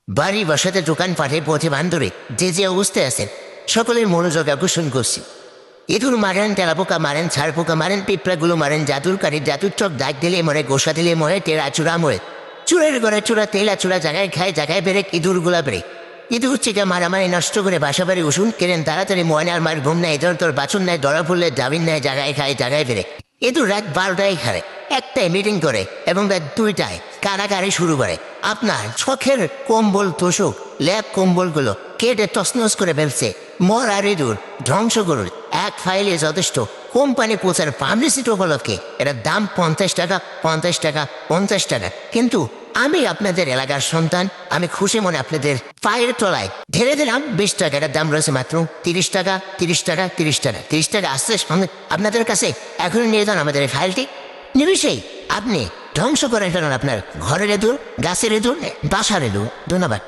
বাড়ি বসাতে দোকানপাটে পথে বান্ধরে যে যে অবস্থায় আছেন সকলের মনোযোগ আকর্ষণ করছি। ইঁদুর মারেন, তেলাপোকা মারেন, ছাড় পোকা মারেন, পিঁপড়াগুলো মারেন, জাদুর কাঠি জাদুর চক দাগ দিলে মরে, গোসা দিলে মরে, টেরা চূড়া মরে, চূড়ের ঘরে চূড়া তেলা চূড়া জায়গায় খায়, জায়গায় বেড়ে ইঁদুরগুলা বেড়ে। ইঁদুর চিকা মারামারি নষ্ট করে বাসাবাড়ি উসুন কেনেন তাড়াতাড়ি, ময়নার মার ঘুম নেয়, ইঁদুর তোর বাছুর নেয়, ধরা পড়লে জামিন নেয়, জায়গায় খায় জায়গায় বেড়ে। ইঁদুর রাত 12টায় খায়, 1টায় মিটিং করে এবং রাত 2টায় কারাগারে শুরু করে। আপনার শখের কম্বল তোষক ল্যাব কম্বলগুলো কেটে তসনস করে ফেলছে। মর আর ইঁদুর ধ্বংস করুন এক ফাইলে যথেষ্ট। কোম্পানি প্রচার পাবলিসিটি উপলক্ষে এটার দাম 50 টাকা, 50 টাকা, 50 টাকা। কিন্তু আমি আপনাদের এলাকার সন্তান, আমি খুশি মনে আপনাদের পায়ের তলায় ঢেলে দিলাম 20 টাকা। এটার দাম রয়েছে মাত্র 30 টাকা, 30 টাকা, 30 টাকা, 30 টাকা আসছে সঙ্গে আপনাদের কাছে। এখনই নিয়ে যান আমাদের এই ফাইলটি, নিমিশেই আপনি ধ্বংস করে ফেলুন আপনার ঘরের ইঁদুর, গাছের ইঁদুর, বাসার ইঁদুর। ধন্যবাদ।